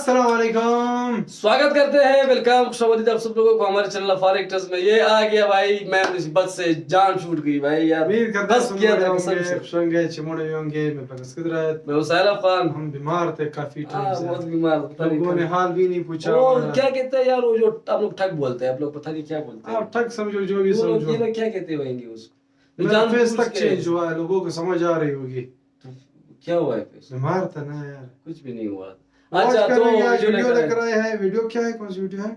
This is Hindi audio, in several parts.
अस्सलाम वालेकुम, स्वागत करते हैं। वेलकम, खुशामदीद आप सब लोगों को हमारे चैनल अफार एक्टर्स में। ये आ गया भाई, मैं इस बस से जान छूट गई भाई यार। उम्मीद करते हैं बस सुन किया रहे था होंगे, कसम से। खुश होंगे, चिमड़े होंगे। मैं फकस किदरत, मैं हुसैन अफान। हम बीमार थे काफी टाइम से, बहुत बीमार था। लोगों ने हाल भी नहीं पूछा। वो क्या कहते हैं यार, वो जो आप लोग ठग बोलते हैं, आप लोग पता नहीं क्या बोलते हैं। आप ठग समझो, जो भी वो लोग समझो। ये लोग क्या कहते होंगे उसको, मेरा फेस जानबूझ तक के। चेंज हुआ है, लोगों को समझ आ रही होगी। तो क्या हुआ है फेस? बीमार था ना यार। कुछ भी नहीं हुआ। आज अच्छा तो करेंगे, आज वीडियो लेकर लेकर आए हैं। वीडियो क्या है, कौन सी वीडियो है?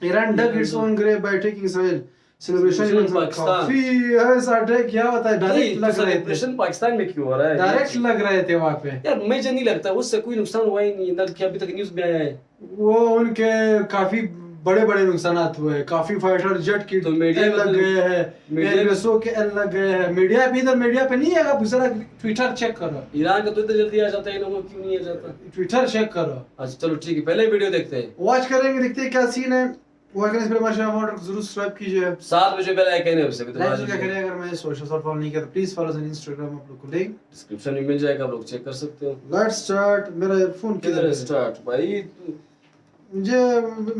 Iran dug its own grave by taking Israel celebration Pakistan. काफी ऐसा अटैक क्या होता है, डायरेक्ट लग रहे थे। सेलिब्रेशन पाकिस्तान में क्यों हो रहा है? डायरेक्ट लग रहे थे वहां पे यार मुझे नहीं लगता उससे कोई नुकसान हुआ ही नहीं ना, कि अभी तक न्यूज में आया है। वो उनके काफी बड़े बड़े नुकसान हुए हैं। काफी फाइटर जेट की तो मीडिया एल लग गए हैं, एयरबेसों के एल लग गए हैं। मीडिया भी इधर, मीडिया पे नहीं है। आप जरा ट्विटर चेक करो, ईरान का तो इतना जल्दी आ जाता है, इन लोगों को क्यों नहीं आ जाता? ट्विटर चेक करो। अच्छा चलो ठीक है, पहले वीडियो देखते हैं। वॉच करेंगे, देखते हैं क्या सीन है। वॉच करने से पहले हमारे चैनल को जरूर सब्सक्राइब कीजिए। 7 बजे पहले आइकन है उससे भी। लाइक क्या करें, अगर मैं सोशल फॉलो नहीं किया तो प्लीज फॉलो ऑन इंस्टाग्राम, आप लोग को लिंक डिस्क्रिप्शन में मिल जाएगा, आप लोग चेक कर सकते हो। Let's start. मेरा फोन किधर है स्टार्ट भाई? मुझे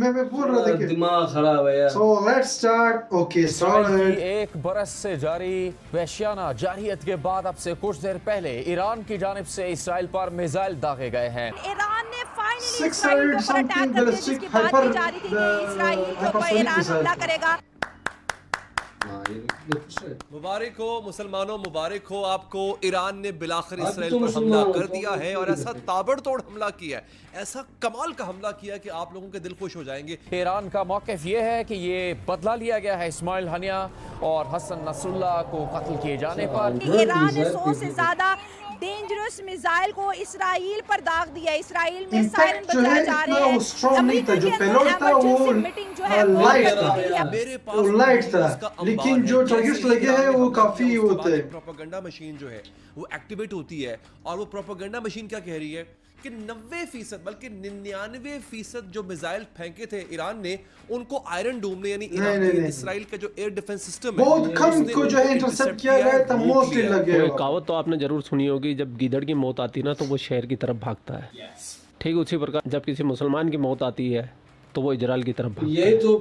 मैं बोल रहा था कि दिमाग खराब है यार। So let's start. Okay start. एक बरस से जारी वहशियाना जारहियत के बाद अब से कुछ देर पहले ईरान की जानिब से इसराइल पर मिसाइल दागे गए हैं। ईरान ने फाइनली इसराइल के ऊपर अटैक कर दिया, जिसकी बात की जा रही थी कि इसराइल के ऊपर ईरान हमला करेगा। मुबारक हो मुसलमानों, मुबारक हो आपको। ईरान ने बिलाखिर अब इसराइल तो पर हमला मुसलमान कर दिया है और ऐसा ताबड़तोड़ हमला किया है, ऐसा कमाल का हमला किया है कि आप लोगों के दिल खुश हो जाएंगे। ईरान का मौक़िफ़ ये है कि ये बदला लिया गया है इस्माइल हनिया और हसन नसरुल्लाह को कत्ल किए जाने पर। ईरान ने 100 से ज्यादा डेंजरस मिसाइल को इसराइल पर दाग दिया। इसराइल में सायरन बजाए जा रहे हैं। स्ट्रॉन्ग नहीं था, जो पेलोड था वो मीटिंग जो है वो लाइट कर दी गई है। था, मेरे पास वो लाइट था, उसका अंबार लेकिन है। जो जैसे टर्गिस्ट ही लगे ईरान हैं ने वो हमला काफी किया, उसके होते बाद हैं। प्रोपेगेंडा मशीन जो है वो एक्टिवेट होती है और वो प्रोपेगेंडा मशीन क्या कह रही है कि 90% बल्कि 99% जो मिसाइल फेंके थे ईरान ने, उनको आयरन डोम ने यानी इसराइल का जो एयर डिफेंस सिस्टम है बहुत कम को जो है इंटरसेप्ट किया गया था, मोस्टली लगे। वो कहावत तो आपने जरूर सुनी होगी, जब गीदड़ की मौत आती है ना तो वो शहर की तरफ भागता है। ठीक उसी प्रकार जब किसी मुसलमान की मौत आती है तो वो इजराइल की तरफ भागता है। यही तो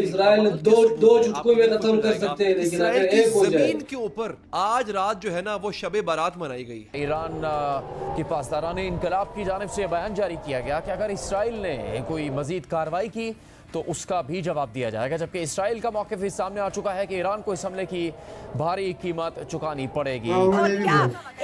इसराइल दो चुटकों में खत्म कर सकते हैं, लेकिन इसराइल अगर की एक हो जाए। जमीन के ऊपर आज रात जो है ना वो शबे बारात मनाई गई। ईरान के पासदारान इनकलाब की जानिब से बयान जारी किया गया कि अगर इसराइल ने कोई मजीद कार्रवाई की तो उसका भी जवाब दिया जाएगा, जबकि इसराइल का मौक़िफ़ इस सामने आ चुका है कि ईरान को इस हमले की भारी कीमत चुकानी पड़ेगी। और क्या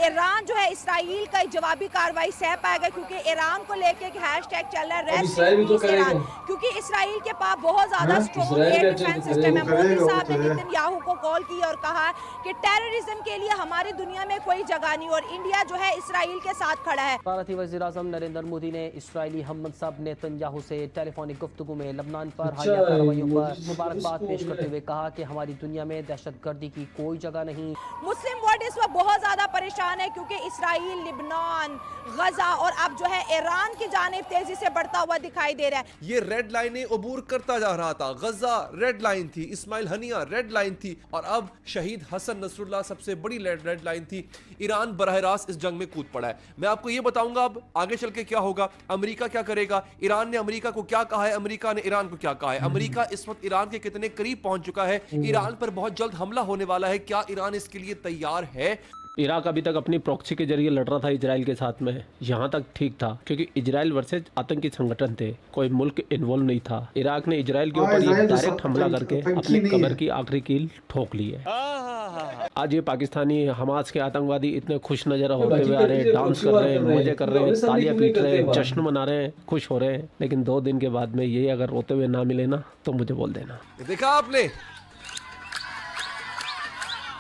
ईरान जो है इसराइल का जवाबी कार्रवाई सह पाएगा, क्योंकि ईरान को लेके हैशटैग चल रहा है इसराइल भी तो करेगा, क्योंकि इसराइल के पास बहुत ज्यादा स्ट्रॉन्ग एयर डिफेंस सिस्टम है। मोदी साहब ने नेतन्याहू को कॉल की और कहा कि टेररिज्म के लिए हमारी दुनिया में कोई जगह नहीं और इंडिया जो है इसराइल के साथ खड़ा है। भारतीय वज़ीर-ए-आज़म नरेंद्र मोदी ने इसराइली हम-मनसब नेतन्याहू से टेलीफोनिक गुफ्तगू में लबनान पर हालिया कार्रवाइयों पर मुबारकबाद पेश करते हुए कहा कि हमारी दुनिया में दहशतगर्दी की कोई जगह नहीं। मुस्लिम वर्ल्ड इस वक्त बहुत ज्यादा परेशान है, क्योंकि इसराइल, लिबनान, गजा और अब जो है ईरान की जानिब तेजी से बढ़ता हुआ दिखाई दे रहा है। ये रेड लाइनें अबूर करता जा रहा था। गजा रेड लाइन थी, इस्माइल हनिया रेड लाइन थी और अब शहीद हसन नसरुल्लाह सबसे बड़ी रेड लाइन थी। ईरान बराह रास्त इस जंग में कूद पड़ा है। मैं आपको ये बताऊंगा अब आगे चल के क्या होगा, अमेरिका क्या करेगा, ईरान ने अमेरिका को क्या कहा है, अमेरिका ने ईरान को क्या कहा है, अमेरिका इस वक्त ईरान के कितने करीब पहुंच चुका है, ईरान पर बहुत जल्द हमला होने वाला है, क्या ईरान इसके लिए तैयार है? इराक अभी तक अपनी प्रॉक्सी के जरिए लड़ रहा था इजराइल के साथ में, यहाँ तक ठीक था क्योंकि इजराइल वर्सेज आतंकी संगठन थे, कोई मुल्क इन्वॉल्व नहीं था। इराक ने इजराइल के ऊपर डायरेक्ट हमला करके अपने कब्र की आखिरी कील ठोक ली है। आज ये पाकिस्तानी हमास के आतंकवादी इतने खुश नजर होते हुए आ रहे हैं, डांस कर रहे हैं, मजे कर रहे हैं, तालियां पीट रहे हैं, जश्न मना रहे हैं, खुश हो रहे हैं, लेकिन 2 दिन के बाद में ये अगर रोते हुए ना मिले ना तो मुझे बोल देना। देखा आपने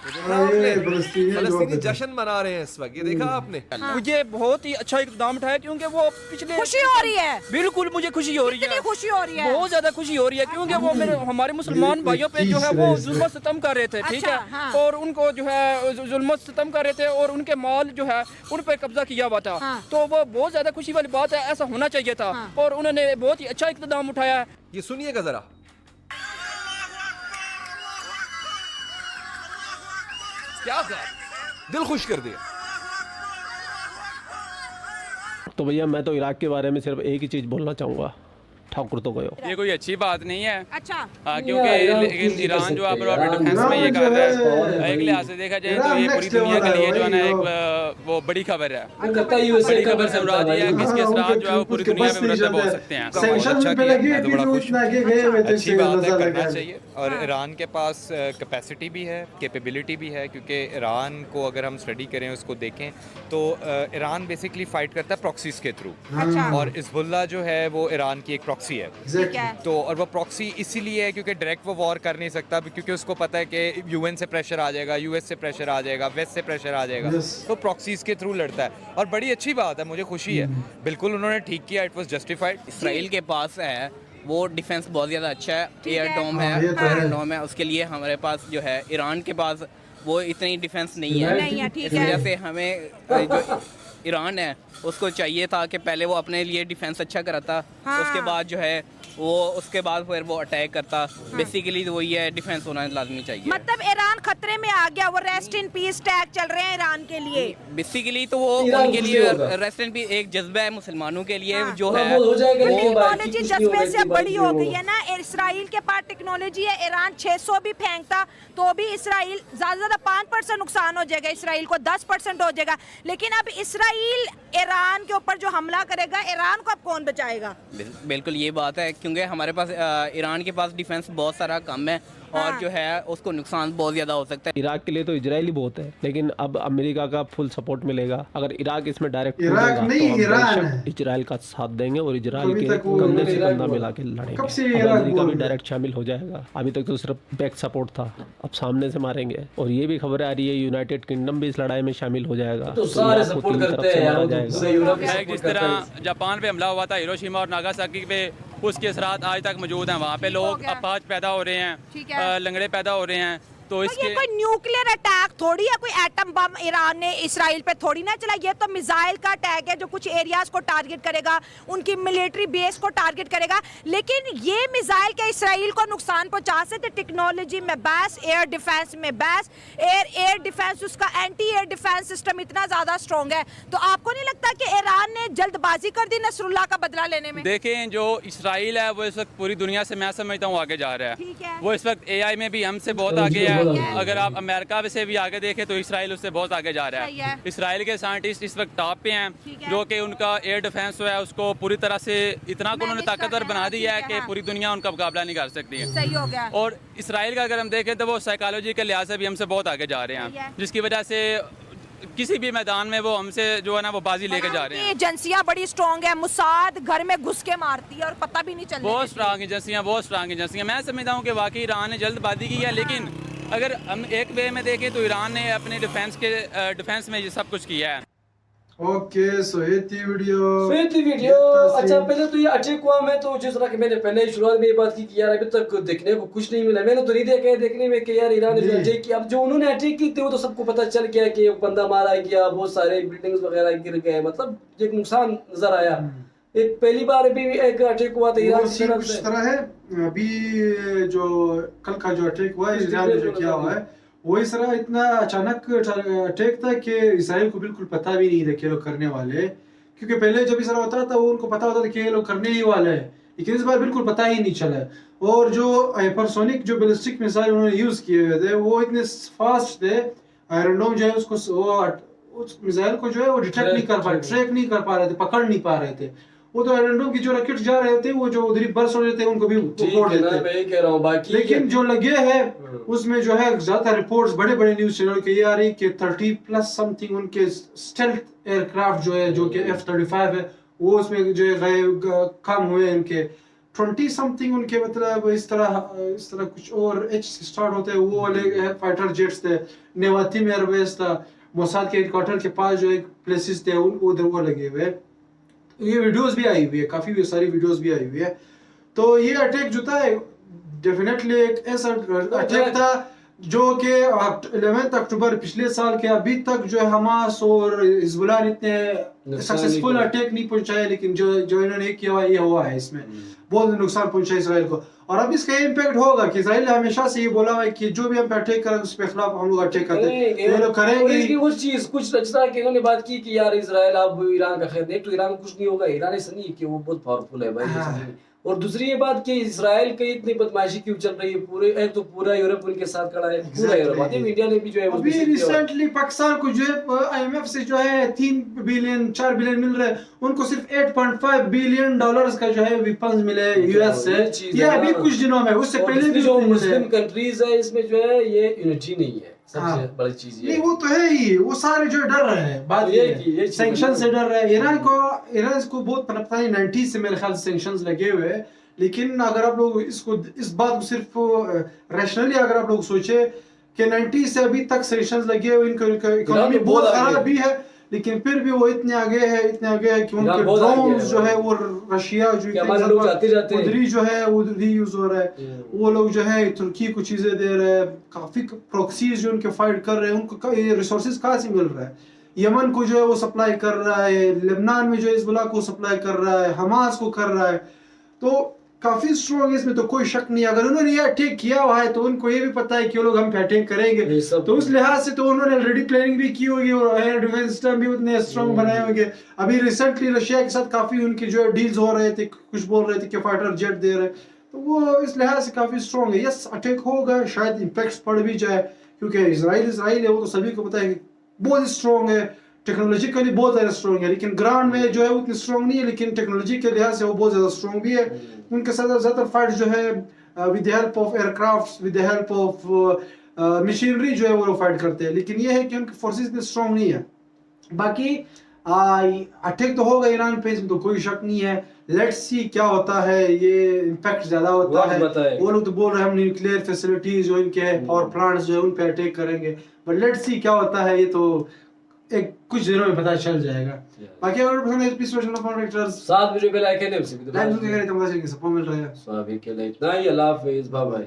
फलस्तीनी जश्न मना रहे हैं इस वक्त, ये देखा आपने। मुझे बहुत ही अच्छा इकदाम उठाया, क्योंकि वो पिछले खुशी हो रही है, बिल्कुल मुझे खुशी हो रही है, खुशी हो रही है, बहुत ज्यादा खुशी हो रही है, क्योंकि वो मेरे हमारे मुसलमान भाइयों पे जो है वो जुल्म सितम कर रहे थे, ठीक है, और उनको जो है जुल्म सितम कर रहे थे और उनके माल जो है उन पे कब्जा किया हुआ था। तो वो बहुत ज्यादा खुशी वाली बात है, ऐसा होना चाहिए था और उन्होंने बहुत ही अच्छा इकदाम उठाया। ये सुनिएगा जरा, क्या दिल खुश कर दिया। तो भैया मैं तो इराक के बारे में सिर्फ एक ही चीज़ बोलना चाहूँगा, ठाकुर तो गयो। ये कोई अच्छी बात नहीं है। अच्छा। क्योंकि लेकिन ईरान जो अपने डिफेंस में ये कर रहा है, एक लिहाज से देखा जाए तो ये पूरी दुनिया के लिए जो है ना एक वो बड़ी खबर है। बड़ी खबर से मुराद ये है कि इसके असरात जो है वो पूरी दुनिया में मुरतब हो सकते हैं। अच्छी बात है, करना चाहिए। और ईरान के पास कैपेसिटी भी है, कैपेबिलिटी भी है, क्योंकि ईरान को अगर हम स्टडी करें, उसको देखें तो ईरान बेसिकली फाइट करता है प्रॉक्सीज के थ्रू, और हिज़्बुल्लाह जो है वो ईरान की एक प्रॉक्सी है। तो और वो प्रॉक्सी इसीलिए है क्योंकि डायरेक्ट वो वॉर कर नहीं सकता, क्योंकि उसको पता है कि यूएन से प्रेशर आ जाएगा, यूएस से प्रेशर आ जाएगा, वेस्ट से प्रेशर आ जाएगा, तो प्रॉक्सीज के थ्रू लड़ता है। और बड़ी अच्छी बात है, मुझे खुशी है, बिल्कुल उन्होंने ठीक किया, इट वाज जस्टिफाइड। इसराइल के पास है वो डिफेंस बहुत ज़्यादा अच्छा है, एयर डोम है, आयरन डोम है, उसके लिए हमारे पास जो है ईरान के पास वो इतनी डिफेंस नहीं है। इस वजह से हमें जो ईरान है उसको चाहिए था कि पहले वो अपने लिए डिफेंस अच्छा कराता, उसके बाद जो है वो उसके बाद फिर वो अटैक करता। बेसिकली तो वही है, डिफेंस होना लाजमी चाहिए। मतलब ईरान खतरे में आ गया, वो रेस्ट इन पीस टैग चल रहे हैं ईरान के लिए। बेसिकली तो वो उनके लिए रेस्ट इन पीस एक जज्बा है मुसलमानों के लिए जो है। टेक्नोलॉजी जज्बे से बड़ी हो गई है ना। इसराइल के पास टेक्नोलॉजी है, ईरान 600 भी फेंकता तो भी इसराइल ज्यादा 5% नुकसान हो जाएगा, इसराइल को 10% हो जाएगा। लेकिन अब इसराइल ईरान के ऊपर जो हमला करेगा, ईरान को अब कौन बचाएगा? बिल्कुल ये बात है, क्योंकि हमारे पास ईरान के पास डिफेंस बहुत सारा कम है और जो है उसको नुकसान बहुत ज़्यादा हो सकता है। इराक के लिए तो इजराइल ही बहुत है, लेकिन अब अमेरिका का फुल सपोर्ट मिलेगा। अगर इराक इसमें डायरेक्ट इजराइल का साथ देंगे और इजराइल के कंधे से कंधा मिला के लड़ेंगे। अमेरिका भी डायरेक्ट शामिल हो जाएगा। अभी तक तो सिर्फ बैक सपोर्ट था, अब सामने से मारेंगे। और ये भी खबर आ रही है यूनाइटेड किंगडम भी इस लड़ाई में शामिल हो जाएगा। तो सारे सपोर्ट करते हैं। जिस तरह जापान पे हमला हुआ था हिरोशिमा और नागासाकी पे, उसके असरात आज तक मौजूद हैं। वहाँ पे लोग अपाहज पैदा हो रहे हैं, लंगड़े पैदा हो रहे हैं। तो ये कोई न्यूक्लियर अटैक थोड़ी है, कोई एटम बम ईरान ने इसराइल पे थोड़ी ना चला। ये तो मिसाइल का अटैक है जो कुछ एरियाज को टारगेट करेगा, उनकी मिलिट्री बेस को टारगेट करेगा। लेकिन ये मिसाइल क्या इसराइल को नुकसान पहुंचा सकते? टेक्नोलॉजी में बहस, एयर डिफेंस में बहस, एयर डिफेंस, उसका एंटी एयर डिफेंस सिस्टम इतना ज्यादा स्ट्रॉन्ग है। तो आपको नहीं लगता कि ईरान ने जल्दबाजी कर दी नसरुल्लाह का बदला लेने में? देखें, जो इसराइल है वो इस वक्त पूरी दुनिया से मैं समझता हूँ आगे जा रहा है। वो इस वक्त AI में भी हमसे बहुत आगे है। अगर आप अमेरिका से भी आगे देखें तो इसराइल उससे बहुत आगे जा रहा है। इसराइल के साइंटिस्ट इस वक्त टॉप पे हैं, जो कि उनका एयर डिफेंस जो है उसको पूरी तरह से इतना उन्होंने ताकतवर बना दिया है कि पूरी दुनिया उनका मुकाबला नहीं कर सकती है। सही हो गया। और इसराइल का अगर हम देखें तो वो साइकोलॉजी के लिहाज से भी हमसे बहुत आगे जा रहे हैं, जिसकी वजह से किसी भी मैदान में वो हमसे जो है ना वो बाजी लेके जा रहे हैं। एजेंसियां बड़ी स्ट्रॉन्ग है, मुसाद घर में घुस के मारती है और पता भी नहीं चलता। बहुत स्ट्रॉन्ग एजेंसियां। मैं समझता हूँ कि वाकई ईरान ने जल्दबाजी की है, लेकिन अगर हम एक वे में देखें तो ईरान ने अपने डिफेंस में ये सब कुछ किया है। ओके, सो ये थी वीडियो। अच्छा, पहले तो ये अटैक हुआ, मैं तो जिस तरह कि मैंने पहले ही शुरुआत में ये बात की कि यार अभी तक देखने को कुछ नहीं मिला। मैंने तो नहीं देखा है देखने में कि यार ईरान ने जो अटैक किया, अब जो उन्होंने अटैक की थी वो तो सबको पता चल गया कि बंदा मारा गया, बहुत सारे बिल्डिंग्स वगैरह गिर गए, मतलब एक नुकसान नजर आया। एक पहली बार भी एक अटैक हुआ था ईरान की तरफ से। तरह है अभी जो कल का जो अटैक हुआ है ईरान ने जो किया हुआ है, वो इस तरह इतना अचानक अटैक था कि इसराइल को बिल्कुल पता भी नहीं था कि लोग करने वाले। क्योंकि पहले जब इस तरह होता था वो उनको पता होता था कि ये लोग करने ही वाले हैं, लेकिन इस बार बिल्कुल पता ही नहीं चला। और जो हाइपरसोनिक जो बैलिस्टिक मिसाइल उन्होंने यूज किए हुए थे वो इतने फास्ट थे, आयरन डोम जो है उसको उस मिसाइल को जो है वो डिटेक्ट नहीं कर पा रहे, ट्रैक नहीं कर पा रहे थे, पकड़ नहीं पा रहे थे। वो तो आयरन डोम की जो रॉकेट जा रहे थे वो जो उधर बर्स्ट हो रहे थे उनको भी फोड़ देते हैं। मैं कह रहा हूं बाकी लेकिन जो लगे हैं उसमें जो है ज्यादा रिपोर्ट्स बड़े न्यूज चैनल के ये आ रही कि 30+ समथिंग उनके स्टेल्थ एयरक्राफ्ट जो है, जो कि F-35 है, वो उसमें जो है कम हुए उनके 20 समथिंग उनके, मतलब इस तरह कुछ और H से स्टार्ट होते हैं वो वाले फाइटर जेट्स थे। नेवाती में एयरबेस था, मोसाद के हेडक्वार्टर के पास जो एक प्लेसेस थे उधर वो लगे हुए। ये वीडियोस भी आई हुई है, काफी सारी वीडियोस भी आई हुई है। तो ये अटैक जो था डेफिनेटली एक ऐसा अटैक था जो कि 11 अक्टूबर पिछले साल के अभी तक जो है हमास और हिजबुल्लाह ने इतने सक्सेसफुल अटैक नहीं पहुंचाए, लेकिन जो इन्होंने किया हुआ ये हुआ है इसमें। बहुत नुकसान पहुंचा इसराइल को। और अब इसका इम्पैक्ट होगा कि इसराइल ने हमेशा से ये बोला है कि जो भी हम पे अटैक करेंगे उसके खिलाफ हम लोग अटैक करते हैं, ये लोग करेंगे। वो चीज कुछ रचना कि इन्होंने बात की कि यार इजराइल अब ईरान का खैर देख, तो ईरान कुछ नहीं होगा, ईरान ऐसा नहीं है कि वो बहुत पावरफुल है भाई। और दूसरी ये बात कि इसराइल की इतनी बदमाशी क्यों चल रही है, पूरे एक तो पूरा यूरोप उनके साथ खड़ा है, पूरा यूरोप। इंडिया ने भी जो है अभी रिसेंटली पाकिस्तान को जो है IMF से जो है 3 बिलियन 4 बिलियन मिल रहे हैं, उनको सिर्फ 8.5 बिलियन डॉलर्स का जो है वेपन्स मिले US से, ये अभी कुछ दिनों में। उससे पहले भी जो मुस्लिम कंट्रीज है इसमें जो है ये यूनिटी नहीं है, सबसे बड़ी चीज ये नहीं, वो तो है ही, वो सारे जो डर रहे हैं बात ये सैंक्शन से डर रहे हैं। ईरान को बहुत पता नहीं 90s से मेरे ख्याल से सैंक्शंस लगे हुए हैं, लेकिन अगर आप लोग इस बात को सिर्फ रैशनली अगर आप लोग सोचे कि 90s से अभी तक सैंक्शंस लगे हुए, इनका इकोनॉमी बहुत खराब भी है, लेकिन फिर भी वो इतने आगे है कि उनके ड्रोन्स जो है वो रशिया जो उधर जो है उधर ही यूज हो रहा है। वो लोग जो है तुर्की को चीजें दे रहे हैं, काफी प्रॉक्सीज जो उनके फाइट कर रहे हैं, उनको ये रिसोर्सेज कहाँ से मिल रहा है। यमन को जो है वो सप्लाई कर रहा है, लेबनान में जो है हिजबुल्लाह को सप्लाई कर रहा है, हमास को कर रहा है, तो काफी स्ट्रॉन्ग है, इसमें तो कोई शक नहीं। अगर उन्होंने ये अटैक किया हुआ है तो उनको ये भी पता है कि वो लोग हम पे अटैक करेंगे, तो उस लिहाज से तो उन्होंने ऑलरेडी प्लानिंग भी की होगी और एयर डिफेंस सिस्टम भी उतने स्ट्रॉन्ग बनाए होंगे। अभी रिसेंटली रशिया के साथ काफी उनकी जो है डील्स हो रहे थे, कुछ बोल रहे थे कि फाइटर जेट दे रहे, तो वो इस लिहाज से काफी स्ट्रॉन्ग है। यस अटैक होगा, शायद इम्पैक्ट पड़ भी जाए, क्योंकि इसराइल है, वो तो सभी को पता है कि बहुत स्ट्रॉन्ग है, टेक्नोलॉजिकली बहुत ज़्यादा स्ट्रॉन्ग है, लेकिन ग्राउंड में जो है उतनी स्ट्रॉन्ग नहीं है, लेकिन टेक्नोलॉजी के लिहाज से वो बहुत ज़्यादा स्ट्रॉन्ग भी है। उनके साथ ज़्यादातर फाइट जो है with the help of aircraft, with the help of machinery जो है वो फाइट करते हैं, लेकिन ये है कि उनकी फोर्सेस इतनी स्ट्रॉन्ग नहीं है। बाकी अटैक तो होगा ईरान पे, इसमें तो कोई शक नहीं है। लेट्स सी क्या होता है, ये इम्पैक्ट ज्यादा होता है। वो लोग तो बोल रहे हैं हम न्यूक्लियर फैसिलिटीज जो इनके हैं, पावर प्लांट्स जो है उन पे अटैक करेंगे, बट लेट्स सी क्या होता है, ये तो एक कुछ दिनों में पता चल जाएगा। बाकी अगर पसंद है please version of characters 7 video पे लाइक करने से भी तो लाइक करके तो मजा आएगा, सब मिल रहा है। सो अभी के लिए इतना ही, अल्लाह हाफिज़, बाय बाय।